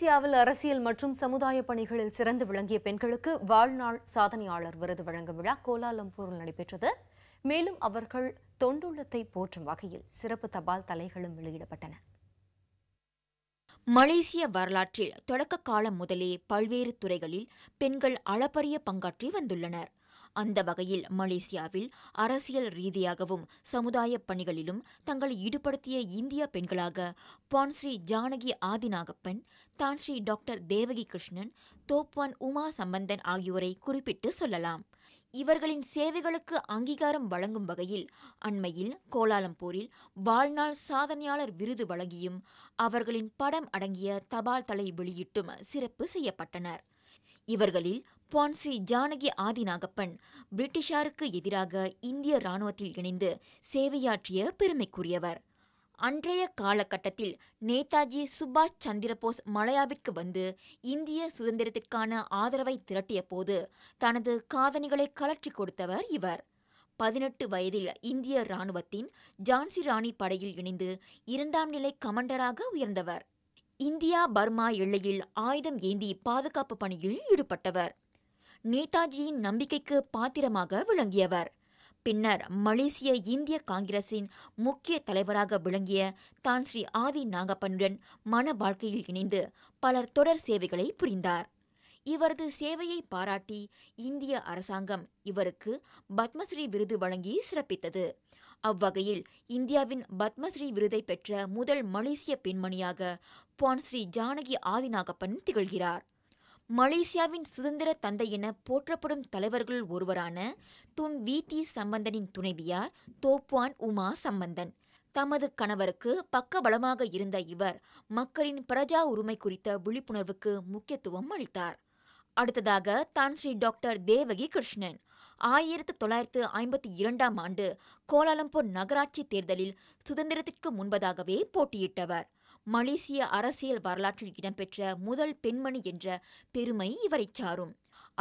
மலேசியாவில் அரசியல் மற்றும் சமுதாய பணிகளில் சிறந்து விளங்கிய பெண்களுக்கு வாழ்நாள் சாதனையாளர் விருது வழங்கும் விழா கோலாலம்பூரில் நடைபெற்றது. மேலும் அவர்கள் தொண்டுள்ளத்தை போற்றும் வகையில் சிறப்பு தபால் தலைகளும் வெளியிடப்பட்டன. மலேசிய வரலாற்றில் தொடக்க காலம் முதலே பல்வேறு துறைகளில் பெண்கள் அளப்பரிய பங்காற்றி வந்துள்ளனர். அந்த வகையில் மலேசியாவில் அரசியல் ரீதியாகவும் சமுதாய பணிகளிலும் தங்களை ஈடுபடுத்திய இந்திய பெண்களாக பான் ஸ்ரீ ஜானகி ஆதிநாகப்பன், தான் ஸ்ரீ டாக்டர் தேவகி கிருஷ்ணன், தோப்வான் உமா சம்பந்தன் ஆகியோரை குறிப்பிட்டு சொல்லலாம். இவர்களின் சேவைகளுக்கு அங்கீகாரம் வழங்கும் வகையில் அண்மையில் கோலாலம்பூரில் வாழ்நாள் சாதனையாளர் விருது வழங்கியும் அவர்களின் படம் அடங்கிய தபால் தலை வெளியிட்டும் சிறப்பு செய்யப்பட்டனர். இவர்களில் பான் ஸ்ரீ ஜானகி ஆதிநாகப்பன் பிரிட்டிஷாருக்கு எதிராக இந்திய இராணுவத்தில் இணைந்து சேவையாற்றிய பெருமைக்குரியவர். அன்றைய காலகட்டத்தில் நேதாஜி சுபாஷ் சந்திரபோஸ் மலாயாவிற்கு வந்து இந்திய சுதந்திரத்திற்கான ஆதரவை திரட்டிய போது தனது காதணிகளை கழற்றி கொடுத்தவர் இவர். 18 வயதில் இந்திய இராணுவத்தின் ஜான்சி ராணி படையில் இணைந்து 2ஆம் நிலை கமாண்டராக உயர்ந்தவர். இந்தியா பர்மா எல்லையில் ஆயுதம் ஏந்தி பாதுகாப்பு பணியில் ஈடுபட்டவர். நேதாஜியின் நம்பிக்கைக்கு பாத்திரமாக விளங்கியவர். பின்னர் மலேசிய இந்திய காங்கிரசின் முக்கிய தலைவராக விளங்கிய தான் ஸ்ரீ ஆதி நாகப்பனுடன் மன வாழ்க்கையில் இணைந்து பலர் தொடர் சேவைகளை புரிந்தார். இவரது சேவையை பாராட்டி இந்திய அரசாங்கம் இவருக்கு பத்மஸ்ரீ விருது வழங்கி சிறப்பித்தது. அவ்வகையில் இந்தியாவின் பத்மஸ்ரீ விருதை பெற்ற முதல் மலேசிய பெண்மணியாக பான் ஸ்ரீ ஜானகி ஆதிநாகப்பன் திகழ்கிறார். மலேசியாவின் சுதந்திர தந்தை என போற்றப்படும் தலைவர்கள் ஒருவரான துன் வீதி சம்பந்தனின் துணைவியார் தோப்வான் உமா சம்பந்தன். தமது கணவருக்கு பக்கபலமாக இருந்த இவர் மக்களின் பிரஜா உரிமை குறித்த விழிப்புணர்வுக்கு முக்கியத்துவம் அளித்தார். அடுத்ததாக தான் ஸ்ரீ டாக்டர் தேவகி கிருஷ்ணன் 1952ஆம் ஆண்டு கோலாலம்பூர் நகராட்சி தேர்தலில் சுதந்திரத்திற்கு முன்பதாகவே போட்டியிட்டவர். மலேசிய அரசியல் வரலாற்றில் இடம்பெற்ற முதல் பெண்மணி என்ற பெருமை இவரை சாரும்.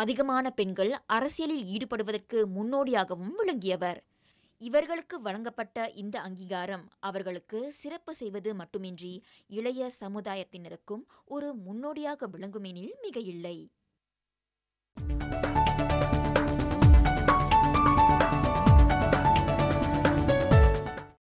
அதிகமான பெண்கள் அரசியலில் ஈடுபடுவதற்கு முன்னோடியாகவும் விளங்கியவர். இவர்களுக்கு வழங்கப்பட்ட இந்த அங்கீகாரம் அவர்களுக்கு சிறப்பு செய்வது மட்டுமின்றி இளைய சமுதாயத்தினருக்கும் ஒரு முன்னோடியாக விளங்குமெனில் மிகையில்லை.